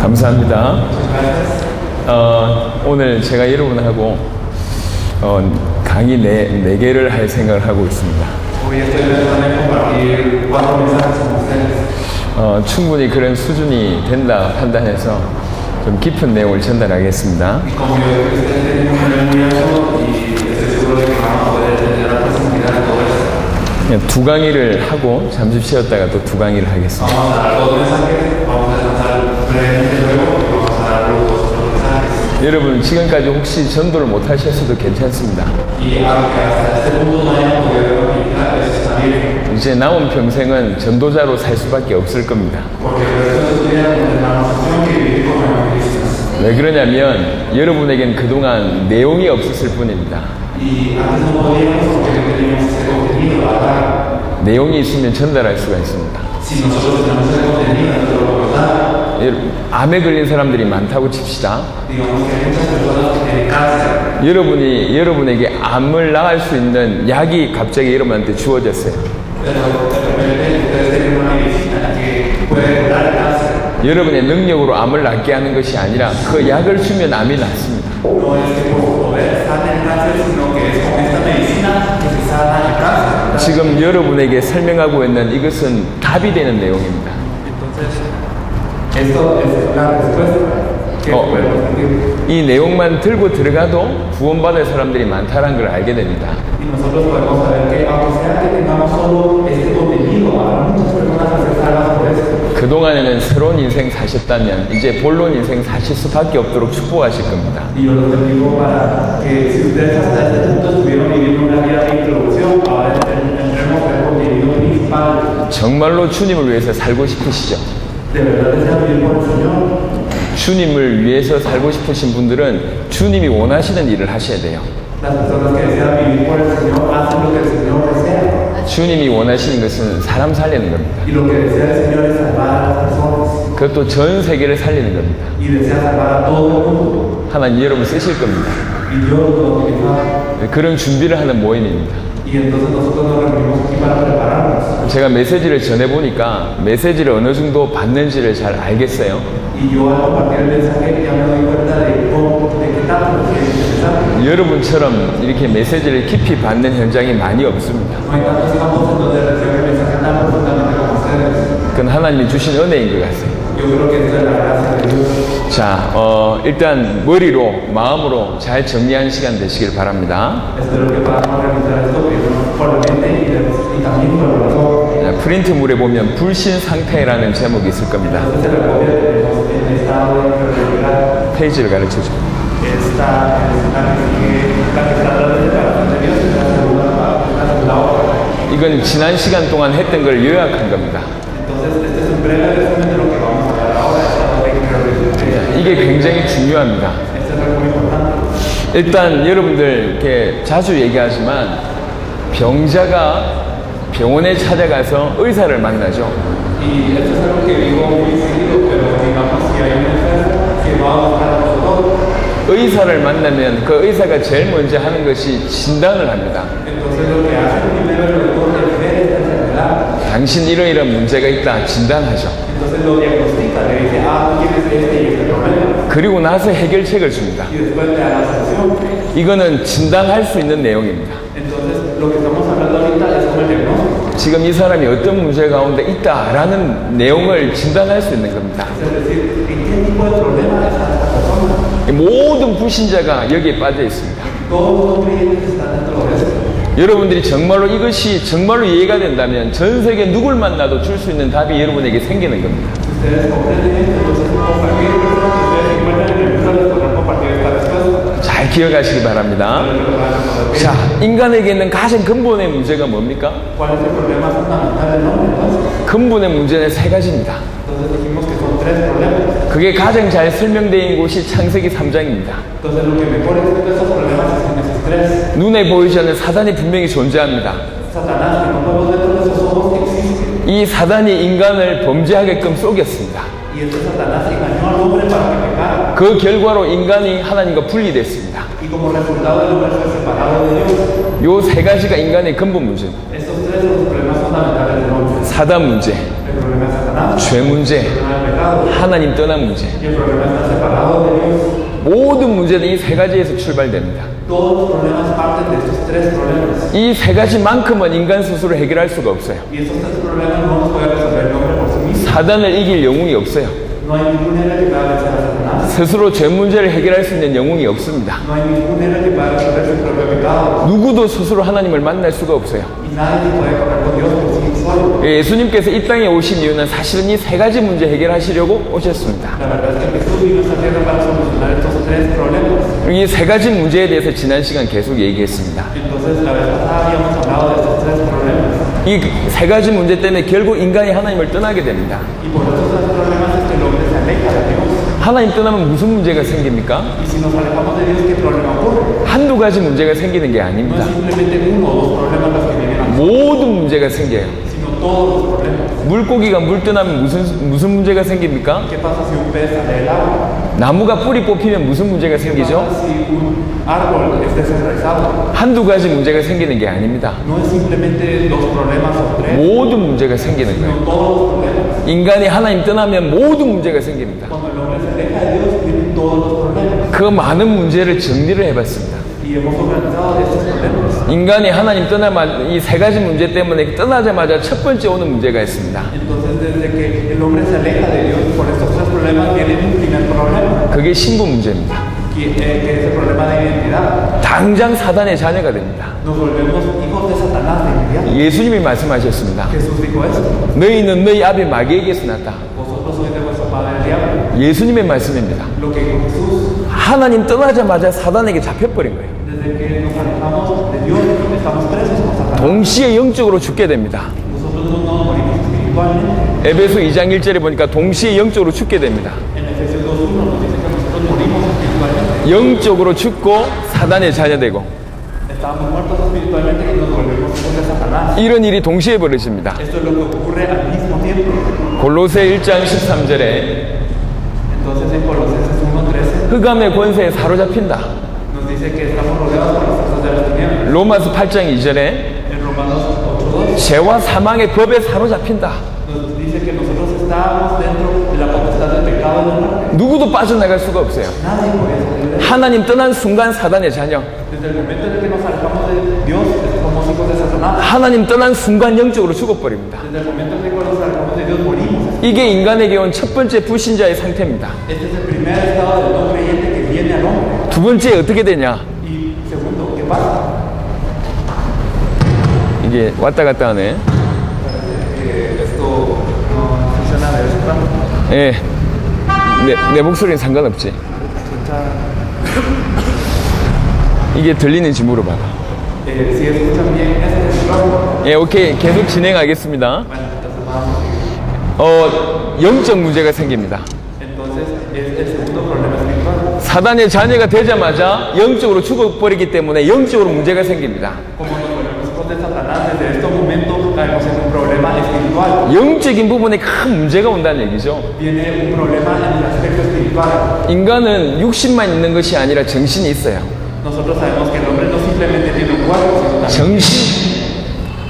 감사합니다. 오늘 제가 여러분하고 강의 4개를 할 생각을 하고 있습니다. 충분히 그런 수준이 된다 판단해서 좀 깊은 내용을 전달하겠습니다. 그냥 2강의를 하고 잠시 쉬었다가 또 2강의를 하겠습니다. 여러분 지금까지 혹시 전도를 못 하셨어도 괜찮습니다. 이제 남은 평생은 전도자로 살 수밖에 없을 겁니다. 왜 그러냐면 여러분에겐 그동안 내용이 없었을 뿐입니다. 내용이 있으면 전달할 수가 있습니다. 암에 걸린 사람들이 많다고 칩시다. 여러분에게 암을 낳을 수 있는 약이 갑자기 여러분한테 주어졌어요. 여러분의 능력으로 암을 낫게 하는 것이 아니라 그 약을 주면 암이 낫습니다. 지금 여러분에게 설명하고 있는 이것은 답이 되는 내용입니다. 이 내용만 들고 들어가도 구원받을 사람들이 많다는 걸 알게 됩니다. 그동안에는 새로운 인생 사셨다면 이제 본론 인생 사실 수밖에 없도록 축복하실 겁니다. 정말로 주님을 위해서 살고 싶으시죠? 주님을 위해서 살고 싶으신 분들은 주님이 원하시는 일을 하셔야 돼요. 주님이 원하시는 것은 사람 살리는 겁니다. 그것도 전 세계를 살리는 겁니다. 하나님 여러분 쓰실 겁니다. 그런 준비를 하는 모임입니다. 제가 메시지를 전해보니까 메시지를 어느 정도 받는지를 잘 알겠어요. 여러분처럼 이렇게 메시지를 깊이 받는 현장이 많이 없습니다. 그건 하나님이 주신 은혜인 것 같아요. 자, 일단 머리로, 마음으로 잘 정리한 시간 되시길 바랍니다. 자, 프린트물에 보면 불신 상태라는 제목이 있을 겁니다. 페이지를 가르쳐줘. 이건 지난 시간 동안 했던 걸 요약한 겁니다. 이게 굉장히 중요합니다. 일단 여러분들 이렇게 자주 얘기하지만 병자가 병원에 찾아가서 의사를 만나죠. 의사를 만나면 그 의사가 제일 먼저 하는 것이 진단을 합니다. 당신 이러이러한 문제가 있다 진단하죠. 그리고 나서 해결책을 줍니다. 이거는 진단할 수 있는 내용입니다. 지금 이 사람이 어떤 문제 가운데 있다라는 내용을 진단할 수 있는 겁니다. 모든 불신자가 여기에 빠져 있습니다. 여러분들이 정말로 이것이 정말로 이해가 된다면 전 세계 누굴 만나도 줄 수 있는 답이 여러분에게 생기는 겁니다. 잘 기억하시기 바랍니다. 자, 인간에게 있는 가장 근본의 문제가 뭡니까? 근본의 문제는 3가지입니다. 그게 가장 잘 설명되어 있는 곳이 창세기 3장입니다. 눈에 보이지 않는 사단이 분명히 존재합니다. 이 사단이 인간을 범죄하게끔 속였습니다. 그 결과로 인간이 하나님과 분리됐습니다. y como resultado el hombre fue separado de Dios. 요 세 가지가 인간의 근본 문제입니다. Estos tres son los problemas fundamentales del hombre. 사단 문제, El problema de Satanás, 죄 문제, el problema del pecado 하나님 떠난 문제. y el problema de estar separado de Dios. 모든 문제는 이 세 가지에서 출발됩니다. Todos los problemas parten de estos tres problemas. 이 세 가지만큼은 인간 스스로 해결할 수가 없어요. Y estos tres problemas no los puede resolver el hombre por sí mismo. 사단을 이길 영웅이 없어요. No hay ningún héroe que pueda vencer a Satanás. 스스로 죄 문제를 해결할 수 있는 영웅이 없습니다. No hay ningún héroe que pueda resolver su propio pecado. 누구도 스스로 하나님을 만날 수가 없어요. Y nadie puede correr con Dios por sí solo. 예수님께서 이 땅에 오신 이유는 사실은 이 세 가지 문제 해결하시려고 오셨습니다. La verdad es que Jesús vino a esta tierra para solucionar estos tres problemas. 이 세 가지 문제에 대해서 지난 시간 계속 얘기했습니다. Entonces, la vez pasada habíamos hablado de estos tres problemas. 이 세 가지 문제 때문에 결국 인간이 하나님을 떠나게 됩니다. Y por estos tres problemas es que el hombre se aleja de Dios. 하나님 떠나면 무슨 문제가 생깁니까? Y si nos alejamos de Dios, ¿qué problema ocurre? 한두 가지 문제가 생기는 게 No 아닙니다. es simplemente uno o dos problemas los que vienen a nosotros, 모든 문제가 생겨요. sino todos los problemas. 물고기가 물 떠나면 무슨 문제가 생깁니까? ¿Qué pasa si un pez sale del agua? 나무가 뿌리 뽑히면 무슨 문제가 ¿Qué 생기죠? pasa si un árbol es desenraizado? 한두 가지 문제가 생기는 게 아닙니다. No es simplemente dos problemas o tres, 모든 문제가 생기는 sino 거예요. todos los problemas. 인간이 하나님 떠나면 모든 문제가 생깁니다. Cuando el hombre se aleja de Dios, vienen todos los problemas. 그 많은 문제를 정리를 해봤습니다. Y hemos organizado estos problemas. 인간이 하나님 떠나면 이 세 가지 문제 때문에 떠나자마자 첫 번째 오는 문제가 있습니다. Entonces, desde que el hombre se aleja de Dios por estos tres problemas, viene un primer problema, 그게 신부 문제입니다. que es el problema de identidad. 당장 사단의 자녀가 됩니다. Nos volvemos hijos de Satanás de inmediato. 예수님이 말씀하셨습니다. Jesús dijo eso. 너희는 너희 아비 마귀에게서 났다. Vosotros sois de vuestro padre el diablo. 예수님의 말씀입니다. Lo que dijo Jesús, 하나님 떠나자마자 사단에게 잡혀버린 거예요. desde que nos alejamos de Dios, estamos presos con Satanás. 동시에 영적으로 죽게 됩니다. Nosotros no morimos espiritualmente. 에베소 2장 1절에 보니까 동시에 영적으로 죽게 됩니다. En Efesios 2:1 nos dice que nosotros morimos espiritualmente. 영적으로 죽고 사단의 자녀 되고 Estábamos muertos espiritualmente y nos volvemos hijos de Satanás. 이런 일이 동시에 벌어집니다. Esto es lo que ocurre al mismo tiempo. 골로새 1장 13절에 Entonces en Colosenses 1:13 흑암의 권세에 사로잡힌다. nos dice que estamos rodeados por las fuerzas de las tinieblas. 로마서 8장 2절에 En Romanos 8:2 죄와 사망의 법에 사로잡힌다. nos dice que nosotros estábamos dentro de la potestad del pecado y del mal. 누구도 빠져나갈 수가 없어요. Nadie podía salir de él. 하나님 떠난 순간 사단의 자녀, Desde el momento en el que nos alejamos de Dios, somos hijos de Satanás. 하나님 떠난 순간 영적으로 죽어버립니다. Desde el momento en que nos alejamos de Dios, morimos. 이게 인간에게 온 첫 번째 불신자의 상태입니다. Este es el primer estado del no creyente que viene al hombre. 두 번째 어떻게 되냐? Y segundo, ¿qué pasa? 이게 왔다 갔다 하네. Esto no funciona de vez en cuando. 예. 내 목소리는 상관없지. 이게 들리는지 물어봐라. Si escuchan bien este micrófono, 예, 오케이. 계속 진행하겠습니다. bueno, entonces vamos. 영적 문제가 생깁니다. Entonces es el segundo problema espiritual. 사단의 자녀가 되자마자 영적으로 죽어버리기 때문에 영적으로 문제가 생깁니다. Como nos volvemos hijos de Satanás, desde este momento caemos en un problema espiritual. 영적인 부분에 큰 문제가 온다는 얘기죠. Viene un problema en el aspecto espiritual. 인간은 육신만 있는 것이 아니라 정신이 있어요. Nosotros sabemos que el hombre no simplemente tiene un cuerpo, sino también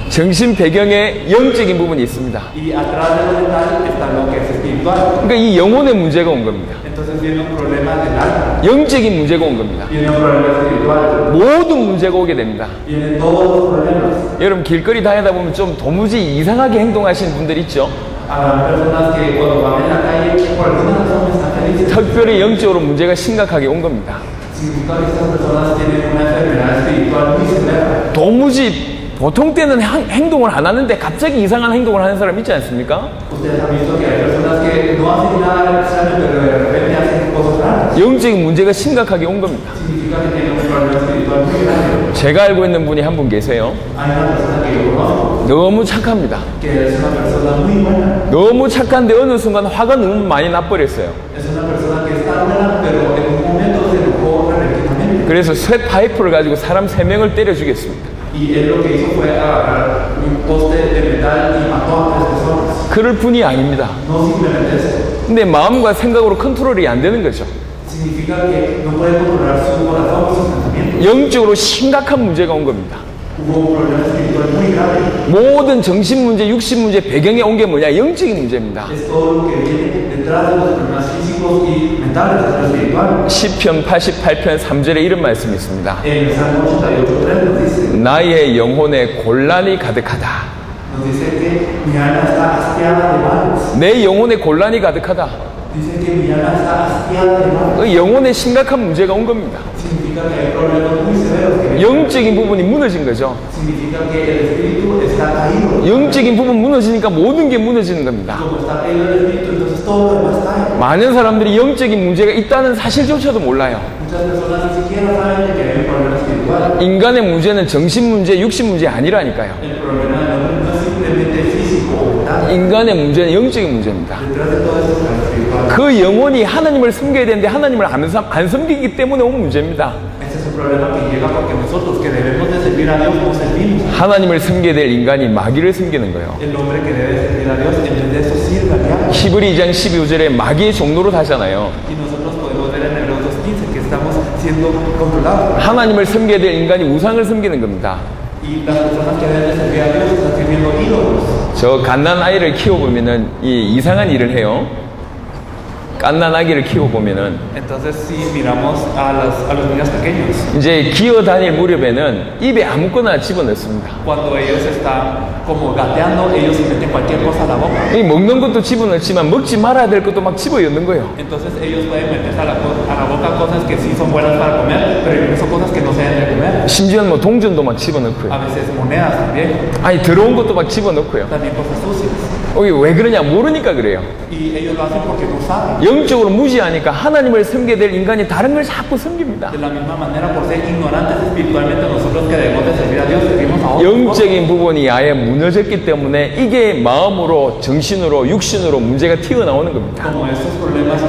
정신 배경에 영적인 부분이 있습니다. y atrás de lo mental está lo que es espiritual. 그러니까 이 영혼의 문제가 온 겁니다. Entonces viene un problema del alma, 영적인 문제가 온 겁니다. viene un problema espiritual, 모든 문제가 오게 됩니다. vienen todos los problemas. 여러분 길거리 다니다 보면 좀 도무지 이상하게 행동하시는 분들 있죠. Habrá personas que cuando van en la calle por alguna razón están felices. 특별히 영적으로 문제가 심각하게 온 겁니다. Significa que estas personas tienen una enfermedad espiritual muy severa. 도무지 보통 때는 행동을 안 하는데 갑자기 이상한 행동을 하는 사람 있지 않습니까? Ustedes han visto que hay personas que no hacen nada extraño, pero de repente hacen cosas raras. 영적인 문제가 심각하게 온 겁니다. Significa que tienen un problema espiritual muy grande. 제가 알고 있는 분이 한 분 계세요. Hay una persona que yo conozco 너무 착합니다. que es una persona muy buena. 너무 착한데 어느 순간 화가 너무 많이 나버렸어요. Es una persona que está buena, pero en un momento se enojó repentinamente. 그래서 쇠 파이프를 가지고 사람 3명을 때려 죽였습니다. Y él lo que hizo fue agarrar un poste de metal y mató a 3 personas. 그럴 뿐이 아닙니다. No simplemente eso, 근데 마음과 생각으로 컨트롤이 안 되는 거죠. significa que no puede controlar su corazón y sus pensamientos. 영적으로 심각한 문제가 온 겁니다. Hubo un problema espiritual muy grave. 모든 정신 문제, 육신 문제 배경에 온 게 뭐냐? 영적인 문제입니다. Es todo lo que viene detrás de los problemas físicos y mentales de lo espiritual. 시편 88편 3절에 이런 말씀이 있습니다. En el Salmo 88:3 nos dice, 나의 영혼에 곤란이 가득하다. nos dice que mi alma está hastiada de males. 내 영혼에 곤란이 가득하다. Dice que mi alma está hastiada de males. 그 영혼에 심각한 문제가 온 겁니다. Significa que hay problemas muy severos que 영적인 부분이 무너진 거죠. significa que el espíritu está caído. 영적인 부분 무너지니까 모든 게 무너지는 겁니다. Como está caído el espíritu, entonces todo lo demás cae. 많은 사람들이 영적인 문제가 있다는 사실조차도 몰라요. Muchas personas ni siquiera saben de que hay un problema espiritual. 인간의 문제는 정신 문제, 육신 문제 아니라니까요. El problema no es simplemente físico o mental. 인간의 문제는 영적인 문제입니다. Detrás de todo eso está lo espiritual. 그 영혼이 하나님을 섬겨야 되는데 하나님을 안 섬기기 때문에 온 문제입니다. Ese es un problema que llega porque nosotros que debemos de servir a Dios no servimos. 하나님을 섬겨야 될 인간이 마귀를 섬기는 거예요. El hombre que debe servir a Dios en vez de eso sirve al diablo. 히브리 2장 12절에 마귀의 종로로 하잖아요. Y nosotros podemos ver en Hebreos 2:15 que estamos siendo controlados. 하나님을 섬겨야 될 인간이 우상을 섬기는 겁니다. Y las personas que deben de servir a Dios están sirviendo ídolos. 저 갓난 아이를 키워보면은 이 이상한 일을 해요. 갓난 아기를 키워보면은 Entonces si miramos a los niños pequeños, 이제 기어 다닐 무렵에는 입에 아무거나 집어넣습니다. cuando ellos están como gateando, ellos se meten cualquier cosa a la boca. 이 먹는 것도 집어넣지만 먹지 말아야 될 것도 막 집어넣는 거예요. Entonces ellos pueden meterse a la boca cosas que sí son buenas para comer, pero incluso cosas que no se deben de comer. 심지어는 뭐 동전도 막 집어넣고요. A veces monedas también, 아니 더러운 것도 막 집어넣고요. también cosas sucias. 이게 왜 그러냐? 모르니까 그래요. Y ellos lo hacen porque no saben. 영적으로 무지하니까 하나님을 섬겨야 될 인간이 다른 걸 자꾸 섬깁니다. De la misma manera, por ser ignorantes espiritualmente, nosotros que debemos de servir a Dios, servimos a otros. 영적인 부분이 아예 무너졌기 때문에 이게 마음으로, 정신으로, 육신으로 문제가 튀어나오는 겁니다. Como estos problemas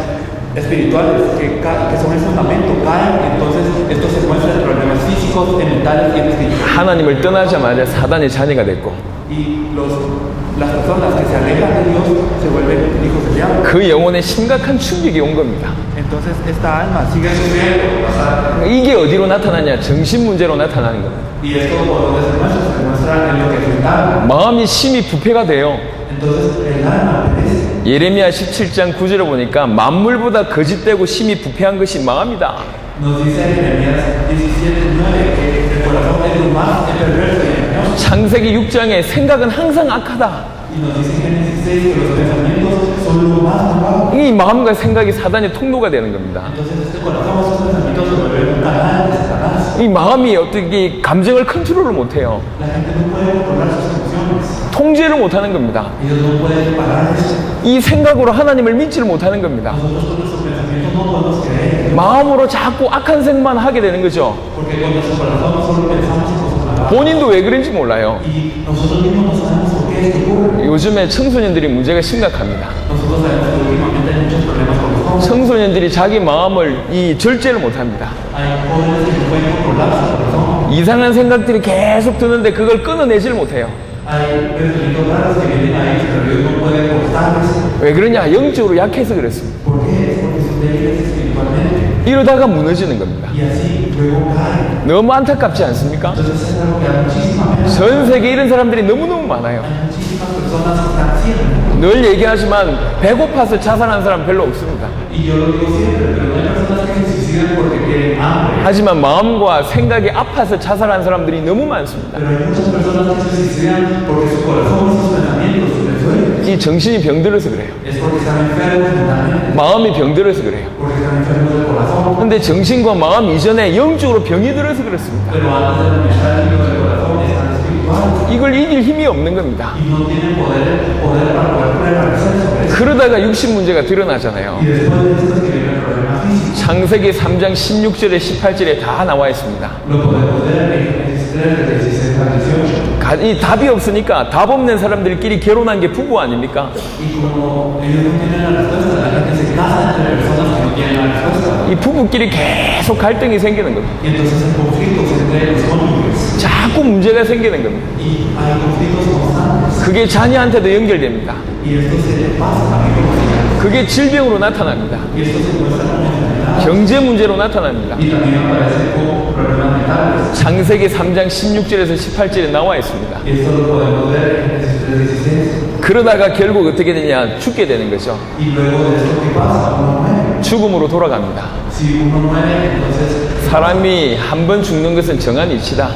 espirituales que son el fundamento caen, entonces esto se muestra en problemas físicos, en mentales y en espirituales. 하나님을 떠나자마자 사단의 자녀가 됐고 Y las personas que se alejan de Dios se vuelven hijos del diablo. 그 영혼에 심각한 충격이 온 겁니다. Entonces esta alma sigue sufriendo. 이게 어디로 나타나냐? 정신 문제로 나타나는 겁니다. Y esto por donde se muestra en lo que es mental. 마음이 심히 부패가 돼요. Entonces el alma perece. 예레미야 17장 9절을 보니까 만물보다 거짓되고 심히 부패한 것이 마음이다. Nos dice en Jeremías 17:9 que el corazón es lo más perverso y engañoso. 창세기 6장에 생각은 항상 악하다. Y nos dice en Génesis 6 que los pensamientos son lo más malvado. 이 마음과 생각이 사단의 통로가 되는 겁니다. Entonces este corazón, esos pensamientos se vuelven un canal de Satanás. 이 마음이 어떻게 감정을 컨트롤을 못해요. La gente no puede controlar sus emociones. 통제를 못하는 겁니다. Ellos no pueden parar eso. 이 생각으로 하나님을 믿지를 못하는 겁니다. Nosotros con nuestros pensamientos no podemos creer. 마음으로 자꾸 악한 생각만 하게 되는 거죠. Porque con nuestro corazón no solo pensamos en cosas malvadas. 본인도 왜 그런지 몰라요. Y nosotros mismos no sabemos por qué esto ocurre. 요즘에 청소년들이 문제가 심각합니다. Nosotros sabemos que últimamente hay muchos problemas con los jóvenes. 청소년들이 자기 마음을 절제를 못합니다. Hay jóvenes que no pueden controlar su corazón. 이상한 생각들이 계속 드는데 그걸 끊어내질 못해요. Hay pensamientos raros que vienen a ellos, pero ellos no pueden cortarlos. 왜 그러냐? 영적으로 약해서 그렇습니다. ¿Por qué? Es porque son débiles espiritualmente. 이러다가 무너지는 겁니다. Y así luego caen. 너무 안타깝지 않습니까? Entonces es algo que da muchísima pena. 전 세계에 이런 사람들이 너무너무 많아요. Hay muchísimas personas que están ciego. 늘 얘기하지만 배고파서 자살한 사람 별로 없습니다. Y yo lo digo siempre, pero no hay personas que se suicidan porque tienen hambre. 하지만 마음과 생각이 아파서 자살한 사람들이 너무 많습니다. Pero hay muchas personas que se suicidan porque su corazón y sus pensamientos les duelen. 이 정신이 병들어서 그래요. Es porque están enfermos mentalmente. 마음이 병들어서 그래요. Porque están enfermos del corazón. 근데 정신과 마음 이전에 영적으로 병이 들어서 그렇습니다. Pero antes de la mental y del corazón están espirituales. 이걸 이길 힘이 없는 겁니다. Y no tienen poder para poder prevalecer sobre eso. 그러다가 육신 문제가 드러나잖아요. Y después de esto es que viene el problema físico. 창세기 3장 16절에 18절에 다 나와 있습니다. Lo podemos ver en Génesis 3, del 16 al 18. 이 답이 없으니까 답 없는 사람들끼리 결혼한 게 부부 아닙니까? Y como ellos no tienen la respuesta, la gente se casa entre personas que no tienen la respuesta. 이 부부끼리 계속 갈등이 생기는 겁니다. Y entonces hay conflictos entre los cónyuges. 자꾸 문제가 생기는 겁니다. Y hay conflictos constantes. 그게 자녀한테도 연결됩니다. Y esto se le pasa también con los hijos. 그게 질병으로 나타납니다. Y esto se muestra como enfermedad. 경제 문제로 나타납니다. y también aparece con problemas mentales. 창세기 3장 16절에서 18절에 나와 있습니다. Y esto lo podemos ver en Génesis 3:16. 그러다가 결국 어떻게 되냐? 죽게 되는 거죠. Y luego de esto, ¿qué pasa? Uno muere. 죽음으로 돌아갑니다. Si uno muere, entonces 사람이 한 번 죽는 것은 정한 이치다.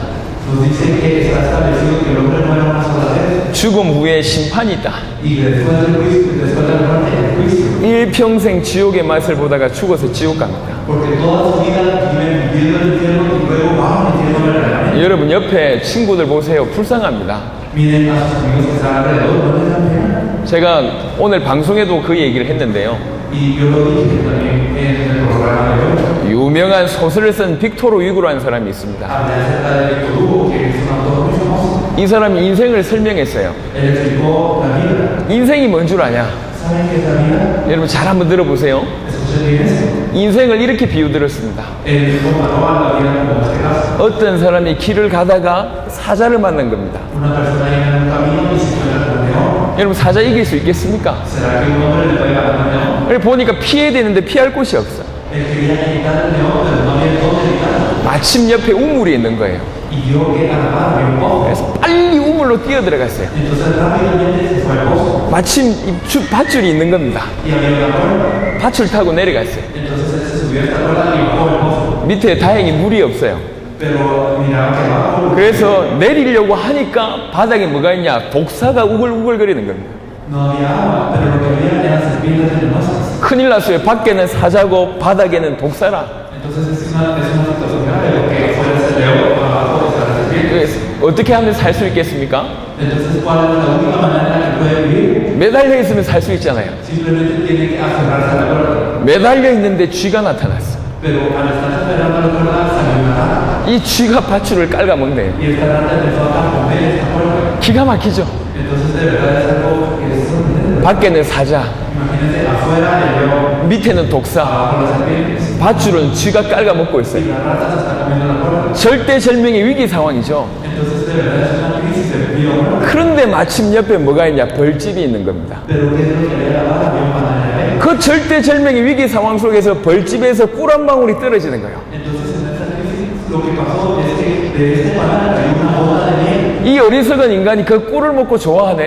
nos dice que está establecido que el hombre muere una sola vez. 죽음 후에 심판이 있다. Y después del juicio, después de la muerte, el juicio. 일평생 지옥의 맛을 보다가 죽어서 지옥 갑니다. Porque toda su vida viven viviendo el infierno y luego van al infierno verdaderamente. 여러분 옆에 친구들 보세요. 불쌍합니다. Miren a sus amigos que están alrededor, no les dan pena. 제가 오늘 방송에도 그 얘기를 했는데요. Y yo lo dije también en el programa de hoy. 유명한 소설을 쓴 빅토르 위고라는 사람이 있습니다. Hablé acerca de Víctor Hugo, que es un autor muy famoso. 이 사람이 인생을 설명했어요. Él explicó la vida. 인생이 뭔 줄 아냐? ¿Saben qué es la vida? 여러분 잘 한번 들어보세요. Escuchen bien esto. 인생을 이렇게 비유들었습니다. Él dijo, no la vida como este caso. 어떤 사람이 길을 가다가 사자를 만난 겁니다. Una persona iba en un camino y se encuentra con un león. 여러분 사자 이길 수 있겠습니까? ¿Será que un hombre le puede ganar a un león? 그래 보니까 피해야 되는데 피할 곳이 없어. Él quería quitar al león, pero no había dónde quitarlo. 마침 옆에 우물이 있는 거예요. Y vio que a la par había un pozo. 그래서 빨리 우물로 뛰어들어갔어요. Entonces rápidamente se fue al pozo. 마침 이 밧줄이 있는 겁니다. Y había una cuerda. 밧줄 타고 내려갔어요. Entonces él se subió a esta cuerda y bajó el pozo. 밑에 다행히 물이 없어요. Pero miraba que abajo 그래서 내리려고 하니까 바닥에 뭐가 있냐? 독사가 우글우글거리는 겁니다. no había agua, pero lo que había eran serpientes venenosas. 큰일 났어요. 밖에는 사자고 바닥에는 독사라. Entonces es una situación grave, lo que afuera es el león, abajo está la serpiente. 그래서 어떻게 하면 살 수 있겠습니까? Entonces, ¿cuál es la única manera en la que puede vivir? 매달려 있으면 살 수 있잖아요. Simplemente tiene que aferrarse a la cuerda. 매달려 있는데 쥐가 나타났어. Pero al estar aferrando a la cuerda salió una rata. 이 쥐가 밧줄을 깔아먹네요. Y esta rata empezó a comer esta cuerda. 기가 막히죠. Entonces, de verdad es algo que es sorprendente. 밖에는 사자, Imagínense, afuera el león, 밑에는 독사, abajo las serpientes. 밧줄은 쥐가 깔아먹고 Y 있어요. la rata se está comiendo la cuerda. 절대절명의 위기 상황이죠. Entonces, de verdad es una crisis de vida o muerte. 그런데 마침 옆에 뭐가 있냐? 벌집이 있는 겁니다. Pero ¿qué es lo que había la había un panadero. 그 절대절명의 위기 상황 속에서 벌집에서 꿀 한 방울이 떨어지는 거예요. Entonces, en esta crisis, lo que pasó es que de este panal cayó una gota de miel. 이 어리석은 인간이 그 꿀을 먹고 좋아하네.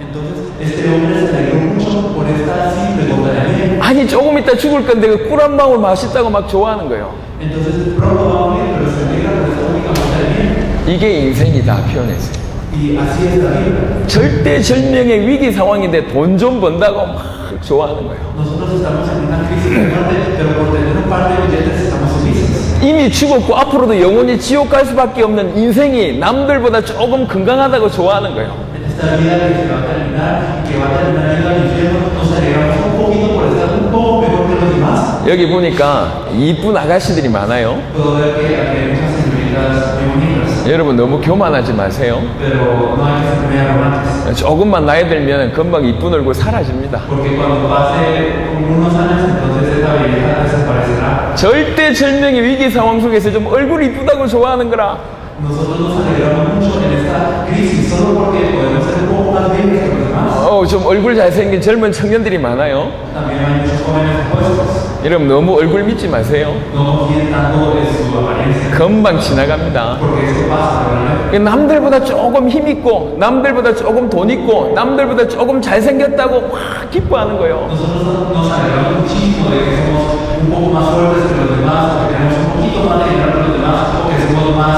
Entonces, este hombre se alegró mucho por esta simple gota de miel. 아니 조금 있다 죽을 건데 그 꿀 한 방울 맛있다고 막 좋아하는 거예요. Entonces, pronto va a morir, pero se alegra por esta única gota de miel. 이게 인생이다 표현했어요. Y así es la vida. 절대절명의 위기 상황인데 돈 좀 번다고 막 좋아하는 거예요. Nosotros estamos en una crisis de muerte, pero por tener un par de billetes estamos felices. 이미 죽었고 앞으로도 영원히 지옥 갈 수밖에 없는 인생이 남들보다 조금 건강하다고 좋아하는 거예요. En esta vida que se va a terminar y que va a terminar yendo al infierno, nos alegramos un poquito por estar un poco mejor que los demás. 여기 보니까 이쁜 아가씨들이 많아요. Puedo ver que aquí hay muchas señoritas muy bonitas, 여러분 너무 교만하지 마세요. pero no hay que ser muy arrogantes. 조금만 나이 들면 금방 이쁜 얼굴 사라집니다. Porque cuando pase unos años, entonces esta belleza desaparecerá. 절대절명의 위기 상황 속에서 좀 얼굴이 이쁘다고 좋아하는 거라. Nosotros nos alegramos mucho en esta crisis solo porque podemos ser un poco más bellos que los demás. 좀 얼굴 잘생긴 젊은 청년들이 많아요. También hay muchos jóvenes opuestos. 여러분 너무 얼굴 믿지 마세요. No confíen tanto en su apariencia, 금방 지나갑니다. porque eso pasa realmente. 남들보다 조금 힘있고 남들보다 조금 돈 있고 남들보다 조금 잘생겼다고 확 기뻐하는 거예요. Nosotros nos alegramos muchísimo de que somos un poco más fuertes que los demás, o que tenemos un poquito más de dinero que los demás, o que somos más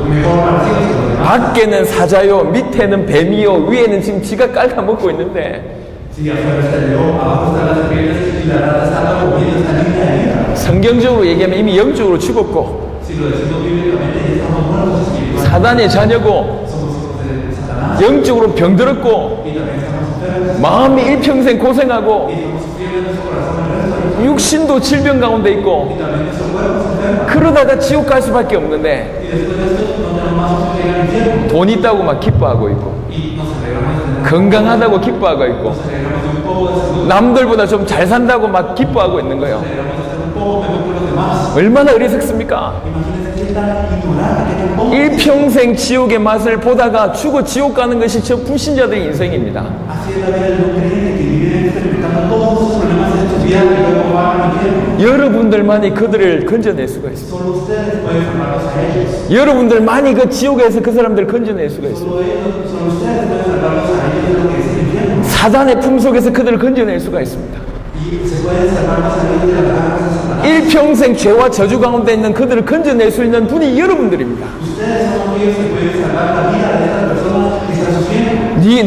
mejor parecidos que los demás. 밖에는 사자요, 밑에는 뱀이요, 위에는 지금 지가 깔아먹고 있는데 Si afuera está el león, abajo están las serpientes y la rata está comiendo esta linda herida. 성경적으로 얘기하면 이미 영적으로 죽었고 Si lo decimos bíblicamente, ya estamos muertos espiritualmente. 사단의 자녀고 Somos hijos de Satanás 영적으로 병들었고 y también estamos enfermos 마음이 일평생 고생하고 y estamos sufriendo en nuestro corazón el resto de nuestra 육신도 질병 가운데 vida. 있고 Y también nuestro cuerpo se enferma. 그러다가 지옥 갈 수밖에 없는데 Y después de esto no tenemos más opción que ir al infierno. 돈 있다고 막 기뻐하고 있고 Y nos alegramos de tener 건강하다고 기뻐하고 있고 nos alegramos de un poco de salud. 남들보다 좀 잘 산다고 막 기뻐하고 있는 거예요. Nos alegramos de ser un poco mejor que los demás. 얼마나 어리석습니까? Imagínense qué tan ignorante, qué tan poco. 일평생 지옥의 맛을 보다가 죽어 지옥 가는 것이 저 불신자들의 인생입니다. Así es la vida del no creyente que vive experimentando todos esos problemas en sus vidas y luego va al infierno. 여러분들만이 그들을 건져낼 수가 있습니다. Solo ustedes pueden salvarlos a ellos. 여러분들만이 그 지옥에서 그 사람들을 건져낼 수가 있습니다. Solo ustedes pueden salvarlos a ellos de lo que es el infierno. 사단의 품속에서 그들을 건져낼 수가 있습니다. Y se pueden salvar más a ellos de las garras de Satanás. 일평생 죄와 저주 가운데 있는 그들을 건져낼 수 있는 분이 여러분들입니다. Ustedes son aquellos que pueden salvar la vida de estas personas que están sufriendo.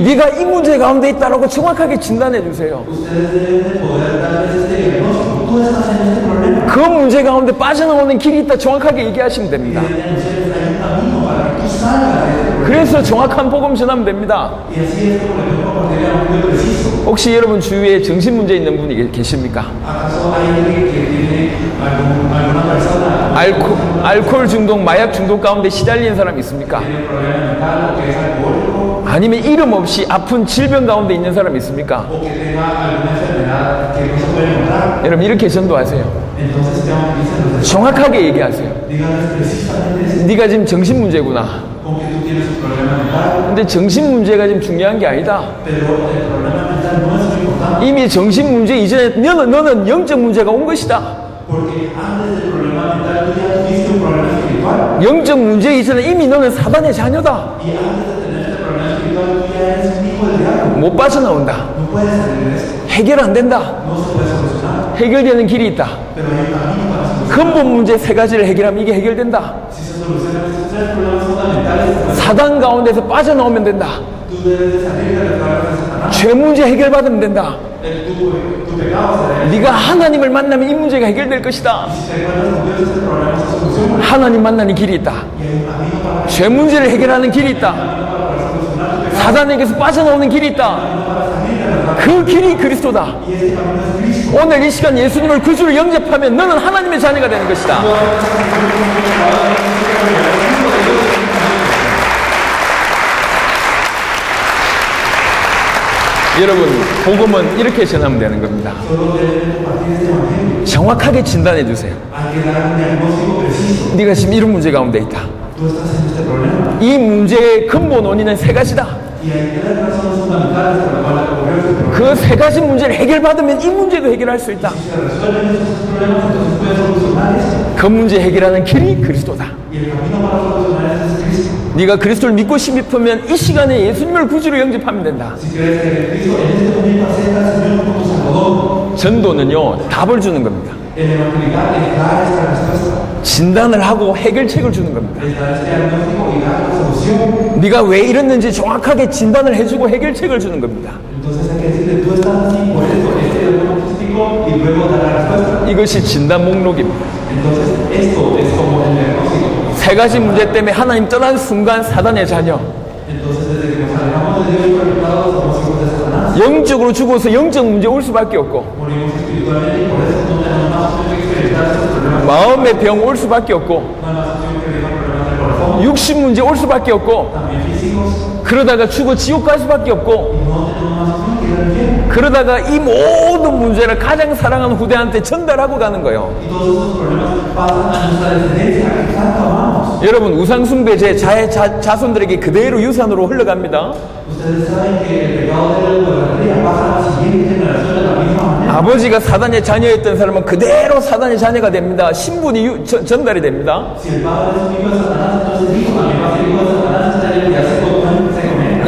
네가 이 문제 가운데 있다라고 정확하게 진단해 주세요. Ustedes deben de poder darles este diagnóstico. Tú estás en este problema. 그 문제 가운데 빠져나오는 길이 있다 정확하게 얘기하시면 됩니다. Y deben anunciarles hay un camino para que tú salgas de este problema. 그래서 정확한 복음 전하면 됩니다. Y así es como le podemos compartir a un muy preciso. 혹시 여러분 주위에 정신 문제 있는 분이 계십니까? ¿Acaso hay alguien que tiene alguna persona 알코올 중독, 마약 중독 가운데 시달리는 사람 있습니까? tiene un problema mental o que es alcohólico 아니면 이름 없이 아픈 질병 가운데 있는 사람 있습니까? o que tenga alguna enfermedad que no se puede encontrar? 여러분 이렇게 전도하세요. Entonces tengo que decirles, 정확하게 얘기하세요. díganles precisamente eso, 네가 지금 정신 문제구나. con que tú tienes un problema mental, 근데 정신 문제가 지금 중요한 게 아니다. pero el problema mental no es lo importante, 이미 정신 문제 이전에 너는 영적 문제가 온 것이다. porque antes del problema mental tú ya tuviste un problema espiritual 영적 문제 이전에 이미 너는 사단의 자녀다. y antes de tener este problema espiritual tú ya eres un hijo del diablo. 못 빠져나온다. No puedes salir de esto, 해결 안 된다. no se puede solucionar, 해결되는 길이 있다. pero hay un camino para solucionar. 근본 문제 세 가지를 해결하면 이게 해결된다. Si se solucionan estos tres problemas fundamentales, 사단 가운데서 빠져나오면 된다. tú debes de salir de las garras de Satanás. 죄 문제 해결받으면 된다. Tu pecado será. 네가 하나님을 만나면 이 문제가 해결될 것이다. Si te encuentras con Dios, este problema se soluciona. 하나님 만나는 길이 있다. Y hay un camino para 죄 문제를 해결하는 길이 있다. 사단에게서 빠져나오는 길이 있다. 그 길이 그리스도다. y este camino es Cristo. 오늘 이 시간 예수님을 구주로 영접하면 너는 하나님의 자녀가 되는 것이다. 여러분, 복음은 이렇게 전하면 되는 겁니다. Solo deben compartir este evangelio. 정확하게 진단해 주세요. Hay que dar un diagnóstico preciso. 네가 지금 이런 문제 가운데 있다. Tú estás en este problema. 이 문제의 근본 원인은 세 가지다. Y hay tres razones fundamentales por las cuales ocurrió este problema. 그 세 가지 문제를 해결받으면 이 문제도 해결할 수 있다. Si se resuelven estos problemas, entonces puedes solucionar esto. 그 문제 해결하는 길이 그리스도다. Y el camino para solucionar esto es Cristo. 네가 그리스도를 믿고 싶으면 이 시간에 예수님을 구주로 영접하면 된다. Si crees que Cristo en este momento acepta al Señor como tu Salvador, 전도는요, 답을 주는 겁니다. el evangelizar es dar esta respuesta. 진단을 하고 해결책을 주는 겁니다. Es dar este diagnóstico y dar la solución. 네가 왜 이랬는지 정확하게 진단을 해주고 해결책을 주는 겁니다. Entonces hay que decirle, tú estás así por esto, este diagnóstico y luego dar la respuesta. 이것이 진단 목록입니다. Entonces esto es como el diagnóstico. 세 가지 문제 때문에 하나님 떠난 순간 사단의 자녀, Entonces desde que nos alejamos de Dios y conectados somos hijos de Satanás. 영적으로 죽어서 영적 문제 올 수밖에 없고 Morimos espiritualmente y por eso no tenemos más opción que experimentar estos problemas. 마음의 병 올 수밖에 없고 No hay más opción que vivir problemas del corazón. 육신 문제 올 수밖에 없고 También físicos. 그러다가 죽어 지옥 갈 수밖에 없고 Y no tenemos más opción que ir al infierno. 그러다가 이 모든 문제를 가장 사랑하는 후대한테 전달하고 가는 거예요. Y todos estos problemas pasan a nuestra descendencia, que tanto amamos. 여러분 우상숭배 제 자손들에게 그대로 유산으로 흘러갑니다. Ustedes saben que el pecado de la idolatría pasa a la siguiente generación de la misma manera. 아버지가 사단의 자녀였던 사람은 그대로 사단의 자녀가 됩니다. 신분이 전달이 됩니다. Si el padre es un hijo de Satanás, entonces el hijo también va a ser hijo de Satanás, ya se comenta.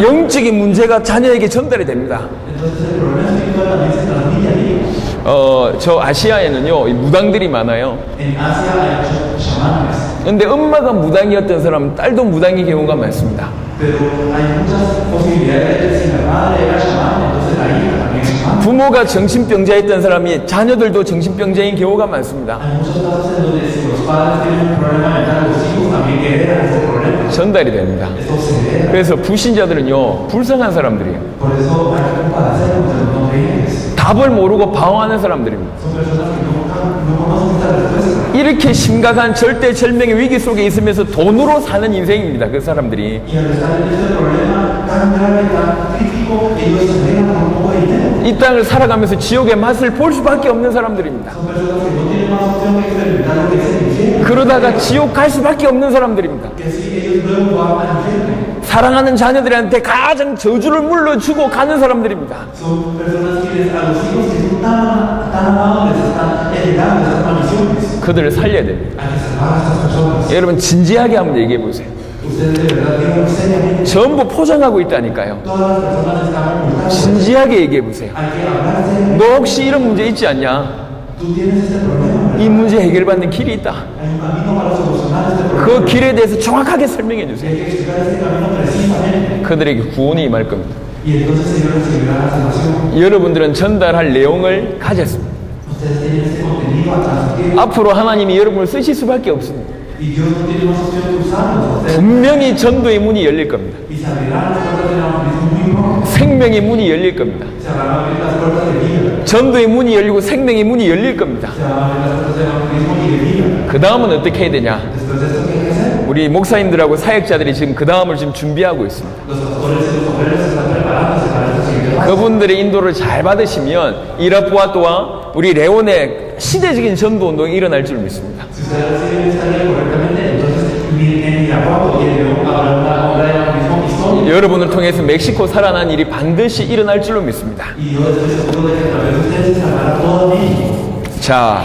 영적인 문제가 자녀에게 전달이 됩니다. Entonces el problema espiritual también se transmite al hijo. 저 아시아에는요, 이 무당들이 많아요. En Asia hay muchos chamanes, 근데 엄마가 무당이었던 사람은 딸도 무당인 경우가 많습니다. pero hay muchas posibilidades de que si la madre era chamán, entonces la hija también es chamán. 부모가 정신병자였던 사람이 자녀들도 정신병자인 경우가 많습니다. Hay muchos casos en donde si los padres tienen un problema mental, los hijos también heredan ese problema. 전달이 됩니다. Esto se hereda. 그래서 불신자들은요, 불쌍한 사람들이에요. Por eso hay que compadecer con los no creyentes. 답을 모르고 방황하는 사람들입니다. Son personas que no conocen esta respuesta. 이렇게 심각한 절대절명의 위기 속에 있으면서 돈으로 사는 인생입니다. 그 사람들이. Y al estar en este problema tan grave, tan crítico, ellos se arreglan con un poco de dinero. 이 땅을 살아가면서 지옥의 맛을 볼 수밖에 없는 사람들입니다. Son personas que no tienen más opción que experimentar lo que es el infierno. 그러다가 지옥 갈 수밖에 없는 사람들입니다. Que si ellos luego van al infierno. 사랑하는 자녀들한테 가장 저주를 물러주고 가는 사람들입니다. Son personas que a los hijos que son tan amados les están llenando de estas maldiciones. 그들을 살려야 됩니다. Hay que salvar a estas personas. 여러분 진지하게 한번 얘기해 보세요. Ustedes de verdad díganlo seriamente. 전부 포장하고 있다니까요. Todas las personas están ocultando. 진지하게 얘기해 보세요. Hay que hablar seriamente. 너 혹시 이런 문제 있지 않냐? Tú tienes este problema, ¿verdad? 이 문제 해결받는 길이 있다. Hay un camino para solucionar este problema. 그 길에 대해서 정확하게 설명해 Y 주세요. hay que explicar este camino precisamente. 그들에게 구원이 임할 겁니다. Y entonces el Señor recibirá la salvación. 여러분들은 전달할 내용을 가졌습니다. Ustedes tienen este contenido a transmitir. 앞으로 하나님이 여러분을 쓰실 수밖에 없습니다. Y Dios no tiene más opción que usarlos. Ustedes 분명히 전도의 문이 열릴 겁니다. y se abrirán las puertas del evangelismo muy pronto. 생명의 문이 열릴 겁니다. Se van a abrir las puertas de vida. 전도의 문이 열리고 생명의 문이 열릴 겁니다. Se van a abrir las puertas del evangelismo y de vida. 그 다음은 어떻게 해야 되냐? Después de esto, ¿qué hay que hacer? 우리 목사님들하고 사역자들이 지금 그 다음을 지금 준비하고 있습니다. Los pastores y los obreros están preparándose para esta siguiente fase. 그분들의 인도를 잘 받으시면 이라푸아토와 우리 레온의 시대적인 전도 운동이 일어날 줄 믿습니다. Si ustedes reciben esta ley correctamente, entonces en Irapuato y en León habrá una obra de evangelismo histórica. 여러분을 통해서 멕시코 살아난 일이 반드시 일어날 줄로 믿습니다. Y yo estoy seguro de que a través de ustedes se salvará todo México. 자,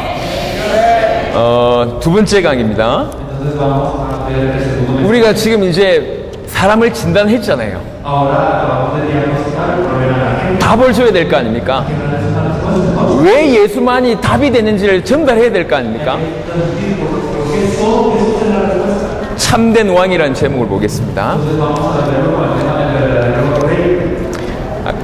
두 번째 강의입니다. Entonces vamos a ver el segundo mensaje. 우리가 지금 이제 사람을 진단했잖아요. Ahora acabamos de diagnosticar el problema de la gente. 답을 줘야 될 거 아닙니까? Que no es una respuesta. 왜 예수만이 답이 되는지를 전달해야 될 거 아닙니까? Transmitir por qué solo Jesús es la respuesta. 참된 왕이라는 제목을 보겠습니다. Entonces vamos a verlo con el tema del verdadero rey.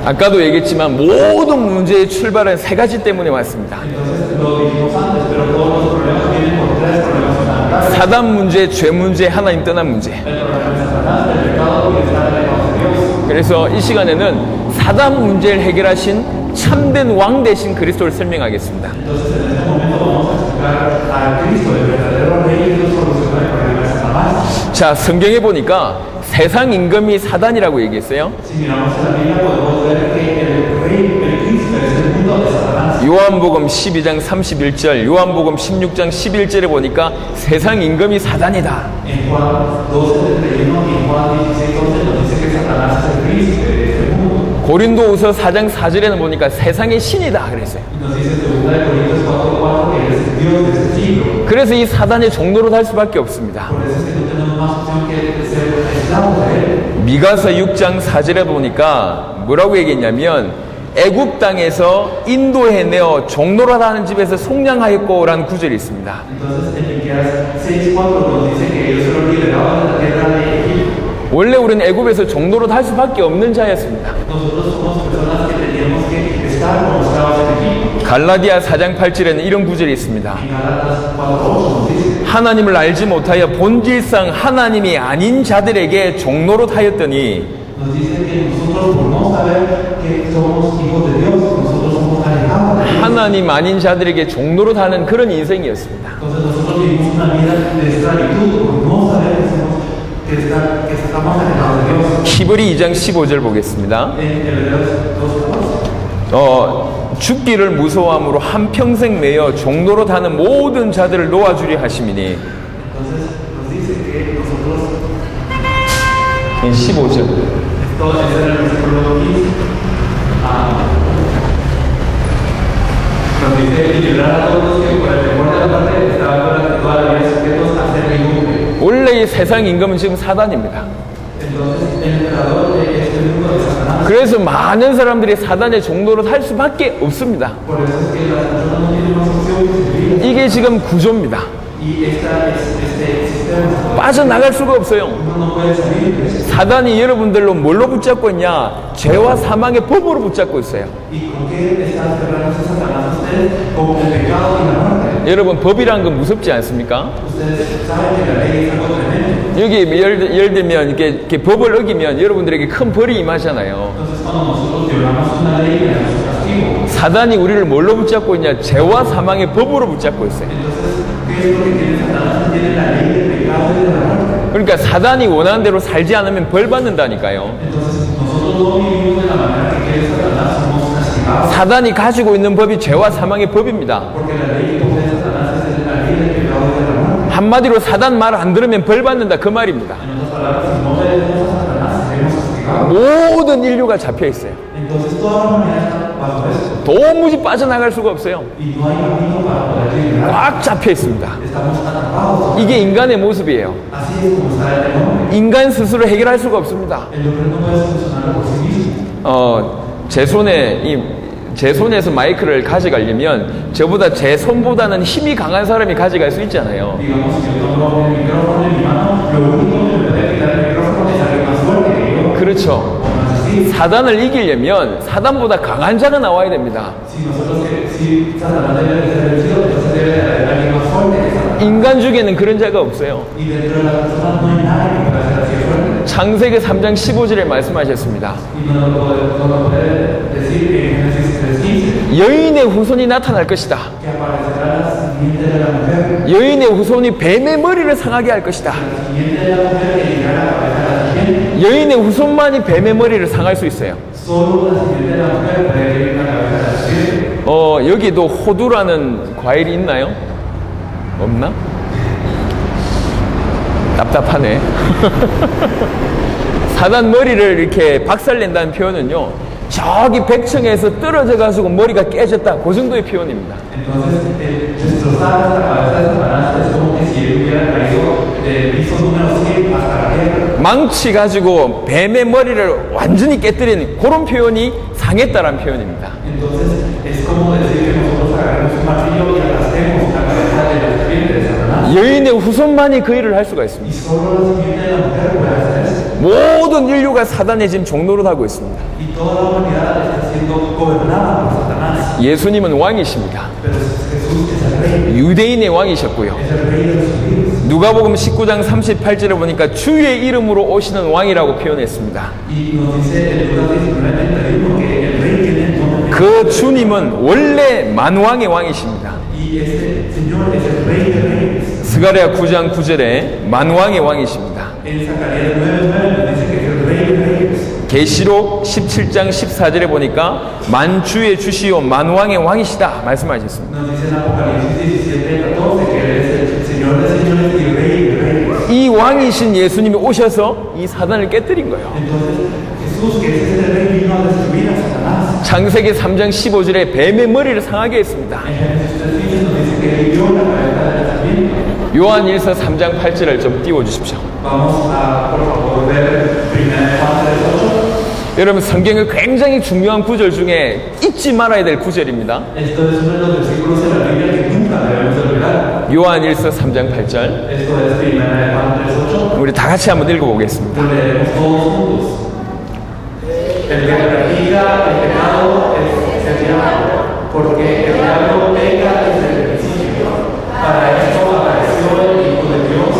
아까도 얘기했지만 모든 문제의 출발은 세 가지 때문에 왔습니다. Entonces lo dijimos antes, pero todos los problemas vienen por tres problemas fundamentales. 사단 문제, 죄 문제, 하나님 떠난 문제. El problema de Satanás, del pecado y estar alejados de Dios. 그래서 이 시간에는 사단 문제를 해결하신 참된 왕 되신 그리스도를 설명하겠습니다. Entonces en este momento vamos a explicar a Cristo, el verdadero rey que nos soluciona el problema de Satanás. 자, 성경에 보니까 세상 임금이 사단이라고 얘기했어요. Si miramos en la Biblia podemos ver que el rey, el príncipe de este mundo es Satanás. 요한복음 12장 31절, 요한복음 16장 11절에 보니까 세상 임금이 사단이다. En Juan 12:31 y Juan 16:11 nos dice que Satanás es el príncipe de este mundo. 고린도후서 4장 4절에는 보니까 세상의 신이다 그랬어요. Y nos dice en 2 Corintios 4:4 que él es el Dios de este siglo. 그래서 이 사단의 종로로 달 수밖에 없습니다. Por eso es que no tenemos más opción que ser esclavos de él. 미가서 6장 4절에 bo니까 뭐라고 얘기했냐면 애굽 땅에서 인도해 내어 종로라는 집에서 속량하였고라는 구절이 있습니다. Entonces en Miqueas 6:4 nos dice que ellos fueron liberados de la tierra de Egipto. 원래 우리는 애굽에서 종로로 달 수밖에 없는 자였습니다. Nosotros somos personas que teníamos que estar como esclavos en Egipto. 갈라디아 4장 8절에는 이런 구절이 있습니다. En Galatas 4:8 nos dice 하나님을 알지 못하여 본질상 하나님이 아닌 자들에게 종로로 하였더니 nos dice que nosotros por no saber que somos hijos de Dios, nosotros somos alejados de Dios. 하나님 아닌 자들에게 종로로 다는 그런 인생이었습니다. Entonces nosotros vivimos una vida de esclavitud por no saber que estamos alejados de Dios. 히브리 2장 15절 보겠습니다. En Hebreos 2:14 죽기를 무서워함으로 한평생 매여 종로로 다는 모든 자들을 놓아주려 하심이니 Entonces nos dice que nosotros 15절 esto es en el versículo 15 nos dice y librar a todos los que por el temor de la muerte estaban durante toda la vida sujetos a servidumbre. 원래 이 세상 임금은 지금 사단입니다. Entonces el emperador de este mundo es Satanás. 그래서 많은 사람들이 사단의 종로로 살 수밖에 없습니다. Por eso es que las personas no tienen más opción que vivir. 이게 지금 구조입니다. Y este sistema 빠져나갈 수가 없어요. uno no puede salir de ese. 사단이 여러분들로 뭘로 붙잡고 있냐? 죄와 사망의 법으로 붙잡고 있어요. ¿Y con qué está aferrándose Satanás a ustedes? Con el pecado y la muerte. 여러분 법이란 건 무섭지 않습니까? Ustedes saben que la ley es algo tremendo. 여기 예를 들면 이렇게 법을 어기면 여러분들에게 큰 벌이 임하잖아요. Entonces cuando nosotros violamos una ley tenemos un castigo. 사단이 우리를 뭘로 붙잡고 있냐? 죄와 사망의 법으로 붙잡고 있어요. Entonces, ¿qué es lo que tiene Satanás? Tiene la ley del pecado y de la muerte. 그러니까 사단이 원하는 대로 살지 않으면 벌 받는다니까요. Entonces nosotros no vivimos de la manera que quiere Satanás, somos castigados. 사단이 가지고 있는 법이 죄와 사망의 법입니다. Porque la ley que posee Satanás es la ley del pecado y de la muerte. 한마디로 사단 말 안 들으면 벌 받는다 그 말입니다. En otras palabras, si no obedecemos a Satanás, seremos castigados. 모든 인류가 잡혀 있어요. Entonces toda la humanidad está bajo eso. 도무지 빠져나갈 수가 없어요. Y no hay camino para poder liberar. 꽉 잡혀 있습니다. Estamos atrapados. 이게 인간의 모습이에요. Así es como está el hombre. 인간 스스로 해결할 수가 없습니다. El hombre no puede solucionarlo por sí mismo. 제 손에서 마이크를 가져가려면 저보다 제 손보다는 힘이 강한 사람이 가져갈 수 있잖아요. Digamos, si yo tomo el micrófono en mi mano, lo único que me puede quitar el micrófono es alguien más fuerte que yo. 그렇죠. O no es así. 사단을 이기려면 사단보다 강한 자가 나와야 됩니다. Si Satanás debe de ser vencido, entonces debe de haber alguien más fuerte que Satanás. 인간 중에는 그런 자가 없어요. Y dentro de las personas no hay nadie que pueda ser así de fuerte. 창세기 3장 15절에 말씀하셨습니다. Y no lo puede decir en Génesis 3:15 여인의 후손이 나타날 것이다. que aparecerá la simiente de la mujer. 여인의 후손이 뱀의 머리를 상하게 할 것이다. La simiente de la mujer que llegará a aparecer a la simiente. 여인의 후손만이 뱀의 머리를 상할 수 있어요. Solo la simiente de la mujer puede herir la cabeza de la serpiente. 여기도 호두라는 과일이 있나요? 없나? 답답하네. 사단 머리를 이렇게 박살낸다는 표현은요, 저기 백층에서 떨어져가지고 머리가 깨졌다. 그 정도의 표현입니다. Entonces, destrozar la cabeza de Satanás es como que si él hubiera caído del piso número 100 hasta la tierra. 망치 가지고 뱀의 머리를 완전히 깨뜨리는 그런 표현이 상했다라는 표현입니다. Entonces, es como decir que nosotros agarremos un martillo y aplastemos la cabeza de la serpiente de Satanás. 여인의 후손만이 그 일을 할 수가 Y 있습니다. solo la simiente de la mujer puede hacer eso. 모든 인류가 사단의 지금 종노릇 하고 있습니다. Y toda la humanidad está siendo gobernada por Satanás. 예수님은 왕이십니다. Pero Jesús es el rey, 유대인의 왕이셨고요. es el rey de los judíos. 누가복음 19장 38절에 보니까 주의 이름으로 오시는 왕이라고 표현했습니다. Y nos dice en Lucas 19:31 que el rey tiene el nombre. 그 주님은 원래 만왕의 왕이십니다. Y ese Señor es el rey de reyes. 스가랴 9장 9절에 만왕의 왕이십니다. En Zacarías 9:9 nos dice que es el rey de reyes. 계시록 17장 14절에 보니까 만주의 주시오 만왕의 왕이시다 말씀하셨습니다. Nos dice en Apocalipsis 17:14 que Él es el Señor de señores y rey de reyes. 이 왕이신 예수님이 오셔서 이 사단을 깨뜨린 거예요. Entonces, Jesús, que ese es el rey, vino a destruir a Satanás. 창세기 3장 15절에 뱀의 머리를 상하게 했습니다. En Génesis 3:15 nos dice que hirió la cabeza de la serpiente. 요한일서 3장 8절을 좀 띄워주십시오. Vamos a, por favor, ver 1 Juan 3:8. 여러분 성경의 굉장히 중요한 구절 중에 잊지 말아야 될 구절입니다. Esto es uno de los versículos de la Biblia que nunca debemos de olvidar. 요한일서 3장 8절 Esto es 1 Juan 3:8. 우리 다 같이 한번 읽어보겠습니다. Lo leemos todos juntos. El que practica el pecado es el diablo, porque el diablo peca desde el principio. Para esto apareció el Hijo de Dios,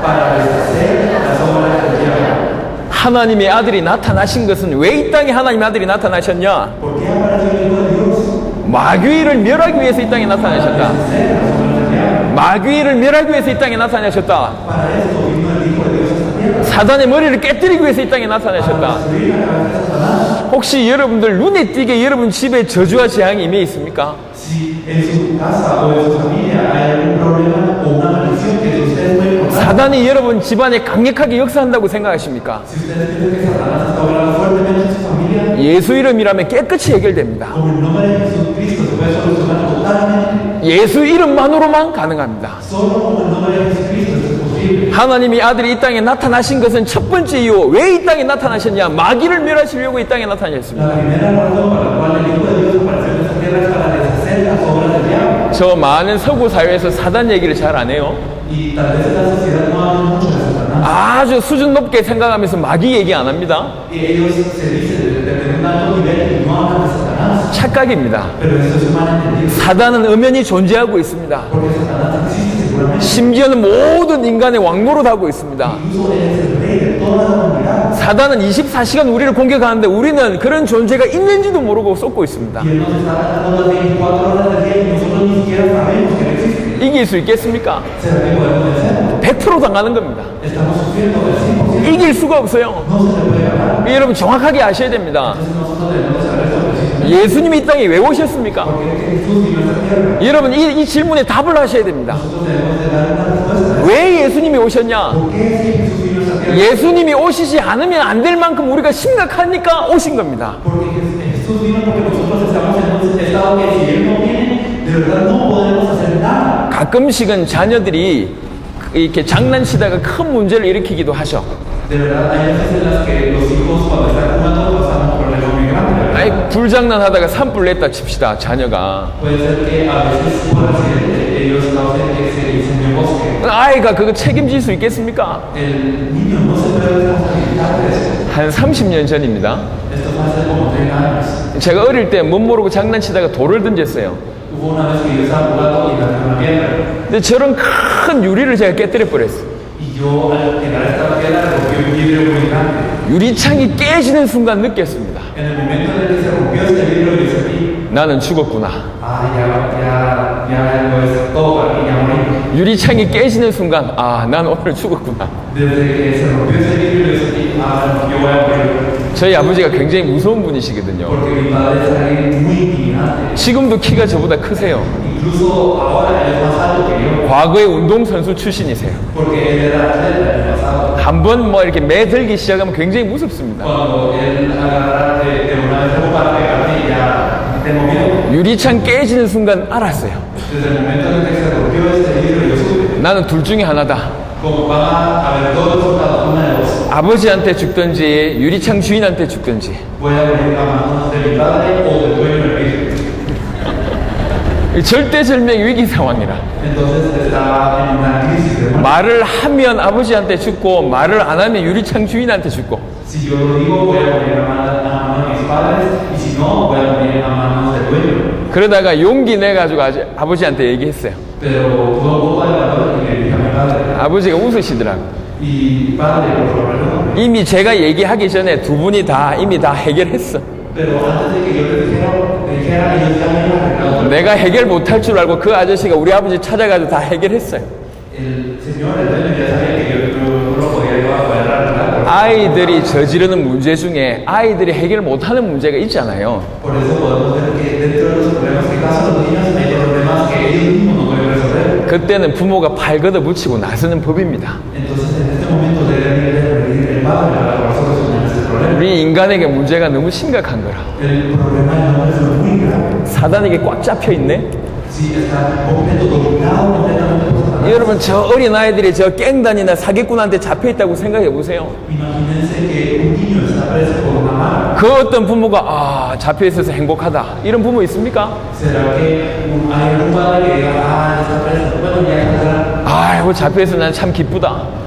para deshacer las obras del diablo. 하나님의 아들이 나타나신 것은 왜 이 땅에 하나님의 아들이 나타나셨냐? ¿Por qué apareció el Hijo de Dios? 마귀를 멸하기 위해서 이 땅에 나타나셨다. Deshacer las obras del diablo. 마귀를 멸하기 위해서 이 땅에 나타나셨다. Para esto vino el Hijo de Dios a esta tierra. 사단의 머리를 깨뜨리기 위해서 이 땅에 나타나셨다. Destruir la cabeza de Satanás. 혹시 여러분들 눈에 띄게 여러분 집에 저주와 재앙이 임해 있습니까? Si en su casa o en su familia hay algún problema o una maldición que ustedes pueden contar. 사단이 여러분 집안에 강력하게 역사한다고 생각하십니까? Si ustedes piensan que Satanás está obrando fuertemente en su familia, 예수 이름이라면 깨끗이 해결됩니다. con el nombre de Jesucristo se puede solucionar totalmente. 예수 이름만으로만 가능합니다. Solo con el nombre de Jesucristo esto es posible. 하나님이 아들이 이 땅에 나타나신 것은 첫 번째 이유, 왜 이 땅에 나타나셨냐? 마귀를 멸하시려고 이 땅에 나타나셨습니다. La primera razón por la cual el Hijo de Dios apareció en esta tierra es para deshacer las obras del diablo. 저 많은 서구 사회에서 사단 얘기를 잘 안 해요. Y tal vez en la sociedad no hablan mucho de Satanás. 아주 수준 높게 생각하면서 마귀 얘기 안 합니다. Y ellos se dicen de un alto nivel y no hablan de Satanás. 착각입니다. Pero eso es un malentendido. 사단은 엄연히 존재하고 있습니다. Porque Satanás existe seguramente. 심지어는 모든 인간의 왕노릇 하고 있습니다. Incluso él es el rey de toda la humanidad. 사단은 24시간 우리를 공격하는데 우리는 그런 존재가 있는지도 모르고 쏟고 있습니다. Y él nos está atacando las 24 horas del día y nosotros ni siquiera sabemos que él existe. 이길 수 있겠습니까? ¿Será que podemos vencerlo? 100% 당하는 겁니다. Estamos sufriendo del 100%. 이길 수가 없어요. No se le puede ganar. 여러분 정확하게 아셔야 됩니다. Entonces nosotros debemos saber esto precisamente. 예수님이 이 땅에 왜 오셨습니까? Porque es que Jesús vino a esta tierra. 여러분 이 질문에 답을 하셔야 됩니다. Nosotros debemos de dar una respuesta. 왜 예수님이 오셨냐? ¿Por qué es que Jesús vino a esta tierra? 예수님이 오시지 않으면 안 될 만큼 우리가 심각하니까 오신 겁니다. Porque Jesús Jesús vino porque nosotros estamos en un estado que si Él no viene, de verdad no podemos hacer nada. 가끔씩은 자녀들이 이렇게 장난치다가 큰 문제를 일으키기도 하셔. De verdad, hay veces en las que los hijos cuando están jugando pasan un problema muy grande. 아이 불장난하다가 산불 냈다 칩시다. 자녀가. Puede ser que a veces por accidente ellos causen que se incendió bosque. 아이가 그거 책임질 수 있겠습니까? El niño no se puede responsabilizar de eso. 한 30년 전입니다. Esto fue hace como 30 años. 제가 어릴 때 못 모르고 장난치다가 돌을 던졌어요. Hubo una vez que yo estaba jugando y lanzé una piedra. 근데 저런 큰 유리를 제가 깨뜨려 버렸어요. Y yo al tirar esta piedra rompí un vidrio muy grande. 유리창이 깨지는 순간 느꼈습니다. En el momento en el que se rompió este vidrio, yo sentí, 나는 죽었구나. ya no es todo para mí, ya morí. 유리창이 깨지는 순간 난 오늘 죽었구나. Desde que se rompió ese vidrio, yo sentí, yo voy a morir. 저희 아버지가 굉장히 무서운 분이시거든요. Porque mi padre es alguien muy intimidante. 지금도 키가 저보다 크세요. Incluso ahora él es más alto que yo. 과거에 운동선수 출신이세요. Porque él era atleta en el pasado. 한번 뭐 이렇게 매들기 시작하면 굉장히 무섭습니다. Cuando él agarra de una vez como para pegarme, ya tengo miedo. 유리창 깨지는 순간 알았어요. Desde el momento en el que se rompió este vidrio, yo supe. 나는 둘 중에 하나다. Como van a haber dos resultados, una de dos. 아버지한테 죽든지 유리창 주인한테 죽든지. Voy a morir a manos de mi padre o del dueño del vidrio. 절대절명 위기 상황이라. Entonces estaba en una crisis de muerte. 말을 하면 아버지한테 죽고 말을 안 하면 유리창 주인한테 죽고. Si yo lo digo, voy a morir a manos de mis padres, y si no, voy a morir a manos del dueño. 그러다가 용기 내가지고 아버지한테 얘기했어요. Pero tuvo un poco de valor y le dije a mi padre, 아버지가 웃으시더라고. y padre, por favor, no. 이미 제가 얘기하기 전에 두 분이 이미 다 해결했어. Pero antes de que yo le dijera, ellos ya me habían arreglado. 내가 해결 못할 줄 알고 그 아저씨가 우리 아버지 찾아가지고 다 해결했어요. El señor, el dueño, ya sabía que yo no lo podía llevar a poder arreglar. 아이들이 저지르는 문제 중에 아이들이 해결 못하는 문제가 있잖아요. Por eso podemos ver que dentro de los problemas que causan los niños hay problemas que ellos mismos no pueden resolver. 그때는 부모가 발 걷어붙이고 나서는 법입니다. Entonces en este momento debe pedir el padre para solucionar este problema. 우리 인간에게 문제가 너무 심각한 거라. El problema del hombre es muy grave. 사단에게 꽉 잡혀 있네. Si está dominado completamente por Satanás. 여러분 저 어린 아이들이 저 깽단이나 사기꾼한테 잡혀 있다고 생각해 보세요. Imagínense que un niño está preso por una mano. 그 어떤 부모가 잡혀 있어서 행복하다 이런 부모 있습니까? ¿Será que hay algún padre que diga, está preso? Bueno, ya está. 아이고 잡혀 있어 난 참 기쁘다.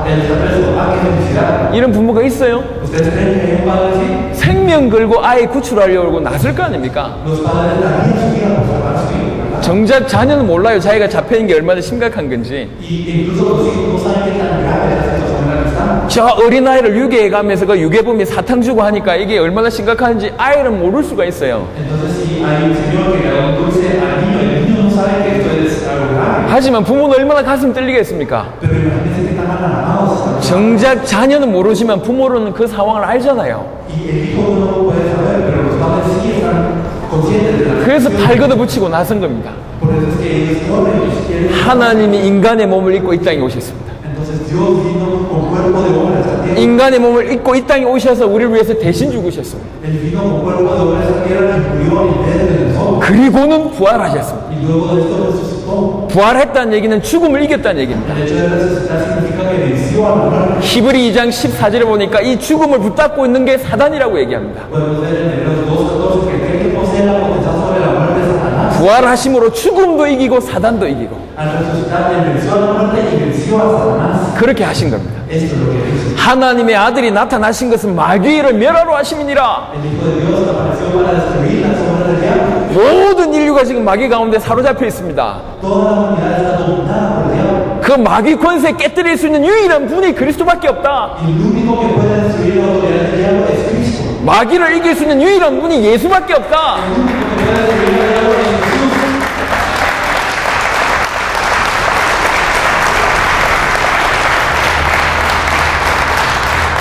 Él está preso. Qué felicidad. 이런 부모가 있어요? ¿Ustedes creen que hay un padre así? 생명 걸고 아이 구출하려고 나설 거 아닙니까? Los padres darían su vida por salvar a su hijo, ¿verdad? 정작 자녀는 몰라요. 자기가 잡혀 있는 게 얼마나 심각한 건지. Y incluso los hijos no saben qué tan grave es la situación en la que están. 저 어린아이를 유괴해 가면서 그 유괴범이 사탕 주고 하니까 이게 얼마나 심각한지 아이는 모를 수가 있어요. Entonces, si hay un señor que le da un dulce al niño, el niño no sabe que esto es algo grave. 하지만 부모는 얼마나 가슴 떨리겠습니까? Pero imagínense que tan mal amados están. 정작 자녀는 모르지만 부모로는 그 상황을 알잖아요. Y el hijo no lo puede saber, pero los padres sí están conscientes de la 그래서 situación. 발 걷어붙이고 나선 겁니다. Por eso es que ellos corren, ellos quieren. 하나님이 인간의 몸을 입고 이 땅에 오셨습니다. Entonces Dios vino con cuerpo de hombre a esta tierra. 인간의 몸을 입고 이 땅에 오셔서 우리를 위해서 대신 죽으셨습니다. Él vino con cuerpo de hombre a esta tierra y murió en vez de nosotros. 그리고는 부활하셨습니다. Y luego de esto resucitó. 부활했다는 얘기는 죽음을 이겼다는 얘기입니다. El hecho de resucitar significa que venció a la muerte. 히브리 2장 14절에 보니까 이 죽음을 붙잡고 있는 게 사단이라고 얘기합니다. Podemos ver en Hebreos 2:14 que aquel que posee la potestad sobre la muerte es Satanás. 부활하심으로 죽음도 이기고 사단도 이기고 Al resucitar, él venció a la muerte y venció a Satanás. 그렇게 하신 겁니다. Esto es lo que hizo. 하나님의 아들이 나타나신 것은 마귀를 멸하러 하심이니라. El Hijo de Dios apareció para destruir las obras del diablo. 모든 인류가 지금 마귀 가운데 사로잡혀 있습니다. Toda la humanidad está dominada por el diablo. 그 마귀 권세 깨뜨릴 수 있는 유일한 분이 그리스도밖에 없다. Y el único que puede destruir la autoridad del diablo es Cristo. 마귀를 이길 수 있는 유일한 분이 예수밖에 없다. El único que puede destruir el diablo es Jesús.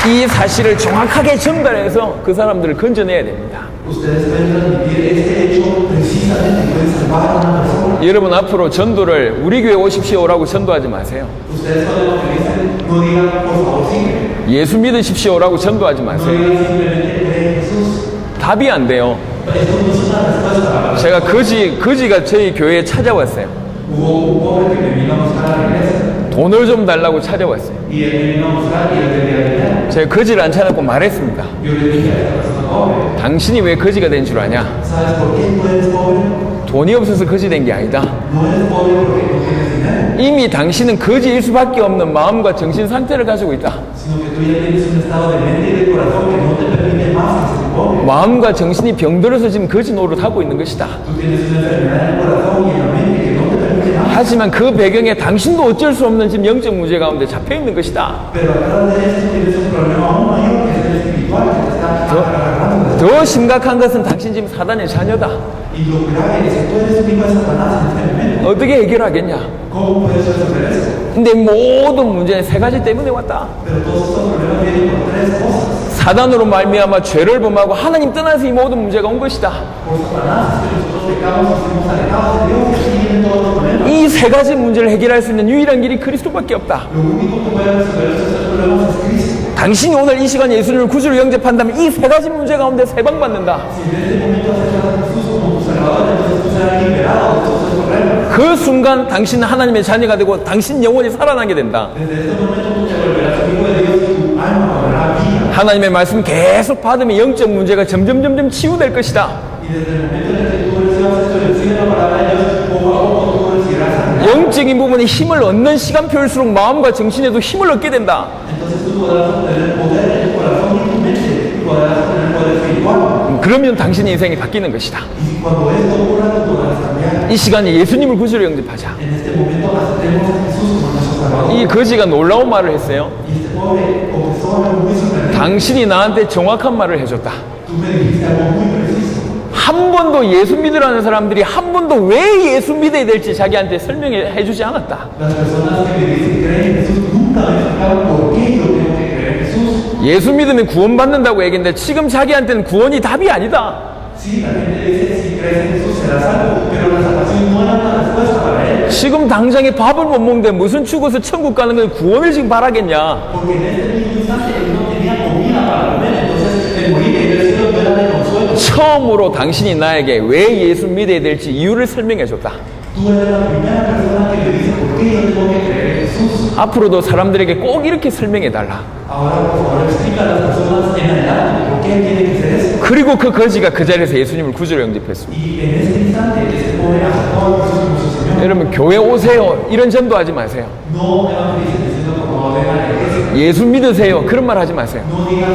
이 사실을 정확하게 전달해서 그 사람들을 건져내야 됩니다. Ustedes pueden transmitir este hecho precisamente, pueden salvar a una persona. 여러분 앞으로 전도를 우리 교회 오십시오라고 전도하지 마세요. Ustedes cuando evangelicen no digan por favor sígueme. 예수 믿으십시오라고 전도하지 No 마세요. digan simplemente cree en Jesús. 답이 안 돼요. Esto no es una respuesta. 제가 거지가 저희 교회에 찾아왔어요. Hubo un pobre que me vino a buscar a la iglesia. 돈을 좀 달라고 찾아왔어요. Y él me vino a buscar y él tenía dinero. 제가 거지를 안 찾았고 말했습니다. Yo le dije a esta persona pobre, 당신이 왜 거지가 된 줄 아냐? ¿sabes por qué tú eres pobre? 돈이 없어서 거지 된 게 아니다. No eres pobre porque no tienes dinero, 이미 당신은 거지일 수밖에 없는 마음과 정신 상태를 가지고 있다. sino que tú ya tienes un estado de mente y de corazón que no te permite más que ser pobre. 마음과 정신이 병들어서 지금 거지 노릇하고 있는 것이다. Tú tienes una enfermedad en el corazón y en la mente que no te permite más. 하지만 그 배경에 당신도 어쩔 수 없는 지금 영적 문제 가운데 잡혀 있는 것이다. Pero atrás de esto tienes un problema aún mayor que es el espiritual que te está agarrando. 더 심각한 것은 당신 지금 사단의 자녀다. Y lo grave es que tú eres un hijo de Satanás en este momento. 어떻게 해결하겠냐? ¿Cómo puedes resolver eso? 근데 모든 문제는 세 가지 때문에 왔다. Pero todos estos problemas vienen por tres cosas. 사단으로 말미암아 죄를 범하고 하나님 떠나서 이 모든 문제가 온 것이다. Por Satanás, que nosotros pecamos y fuimos alejados de Dios, y así vienen todos los problemas. 이 세 가지 문제를 해결할 수 있는 유일한 길이 그리스도밖에 없다. Lo único que puede resolver estos tres problemas es Cristo. 당신이 오늘 이 시간 예수님을 구주로 영접한다면 이 세 가지 문제 가운데 세방받는다. Si en este momento aceptas a Jesús como tu Salvador, entonces tú serás liberado de todos estos problemas. 그 순간 당신은 하나님의 자녀가 되고 당신 영혼이 살아나게 된다. Desde este momento tú te volverás hijo de Dios y tu alma cobrará vida. 하나님의 말씀 계속 받으면 영적 문제가 점점 치유될 것이다. Y desde el momento en el que tú recibas esto y recibes la palabra de Dios, poco a poco tú recibirás sanidad. 영적인 부분에 힘을 얻는 시간표일수록 마음과 정신에도 힘을 얻게 된다. Entonces tú podrás obtener poder en tu corazón y tu mente y podrás obtener poder espiritual. 그러면 당신의 인생이 바뀌는 것이다. Y cuando esto ocurra, tú podrás cambiar. 이 시간에 예수님을 구주로 영접하자. En este momento aceptemos a Jesús como nuestro Salvador. 이 거지가 놀라운 말을 했어요. Y este pobre confesó algo muy sorprendente. 당신이 나한테 정확한 말을 해줬다. Tú me dijiste algo muy preciso. 한 번도 예수 믿으라는 사람들이 한 번도 왜 예수 믿어야 될지 자기한테 설명해 주지 않았다. Las personas que me dicen creen en Jesús nunca me explicaron por qué yo tengo que creer en Jesús. 예수 믿으면 구원받는다고 얘기했는데 지금 자기한테는 구원이 답이 아니다. Sí, la gente dice si crees en Jesús serás salvo, pero la salvación no era una respuesta para él. 지금 당장에 밥을 못 먹는데 무슨 죽어서 천국 가는 건 구원을 지금 바라겠냐. Porque en este mismo instante él no tenía comida para comer, entonces el morir en el cielo no era de consuelo. 처음으로 당신이 나에게 왜 예수 믿어야 될지 이유를 설명해 줬다. Tú eres la primera persona que me dice por qué yo tengo que creer en Jesús. 앞으로도 사람들에게 꼭 이렇게 설명해 달라. Ahora, por favor, explica a las personas en adelante por qué tiene que ser eso. 그리고 그 거지가 그 자리에서 예수님을 구주로 영접했습니다. Y en este instante, ese pobre aceptó a Jesús como su Señor. 여러분 교회 오세요 이런 전도하지 마세요. No evangelicen diciendo por favor vengan a la iglesia. 예수 믿으세요 그런 말 하지 마세요. No digan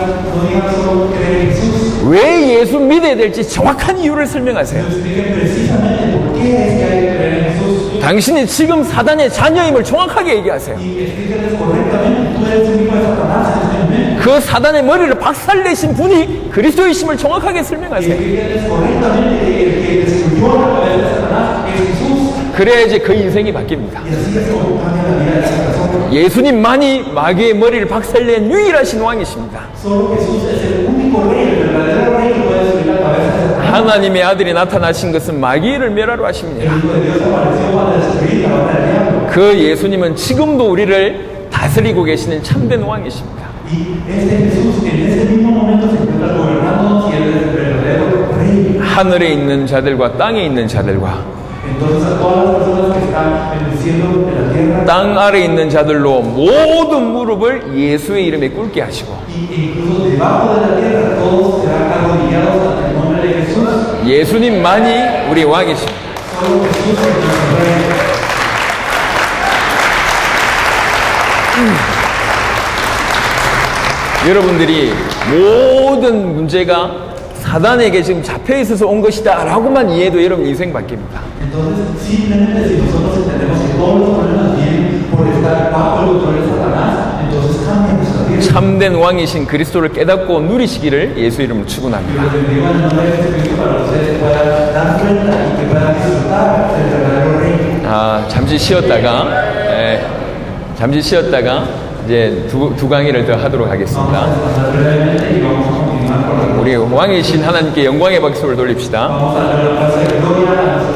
solo creer en Jesús. 왜 예수 믿어야 될지 정확한 이유를 설명하세요. Expliquen precisamente por qué es que hay que creer en Jesús. 당신이 지금 사단의 자녀임을 정확하게 얘기하세요. Y explíquenles correctamente, tú eres un hijo de Satanás en este momento. 그 사단의 머리를 박살내신 분이 그리스도이심을 정확하게 Y 설명하세요. explíquenles correctamente el que destruyó la cabeza de Satanás es Jesús. 그래야지 그 인생이 바뀝니다. Y así es como cambia la vida de esa persona. 예수님만이 마귀의 머리를 박살낸 유일하신 왕이십니다. Solo Jesús es el único rey, el verdadero rey que puede destruir la cabeza de Satanás. 하나님의 아들이 나타나신 것은 마귀를 멸하러 하십니다. El Hijo de Dios apareció para destruir la obra del diablo. 그 예수님은 지금도 우리를 다스리고 계시는 참된 왕이십니다. Y este Jesús en este mismo momento se encuentra gobernándonos y Él es el verdadero rey. 하늘에 있는 자들과 땅에 있는 자들과 Entonces a todas las personas que están en el cielo, en la tierra, 땅 아래 있는 자들로 모든 무릎을 예수의 이름에 꿇게 하시고 y incluso debajo de la tierra, todos serán arrodillados ante el nombre de Jesús. 예수님만이 우리 왕이십니다. Solo Jesús es nuestro rey. 여러분들이 모든 문제가 사단에게 지금 잡혀 있어서 온 것이다 라고만 이해해도 여러분 인생 바뀝니다. Entonces, simplemente si nosotros entendemos que todos los problemas vienen por estar bajo el control de Satanás, entonces cambia nuestra vida. 참된 왕이신 그리스도를 깨닫고 누리시기를 예수 이름으로 축원합니다. Los bendigo en el nombre de Jesucristo para que ustedes puedan dar cuenta y que puedan disfrutar del verdadero rey. 잠시 쉬었다가 이제 두 강의를 더 하도록 하겠습니다. Vamos a pasar brevemente y vamos a continuar con la 우리 왕이신 하나님께 영광의 박수를 돌립시다. Vamos a dar la clase de gloria a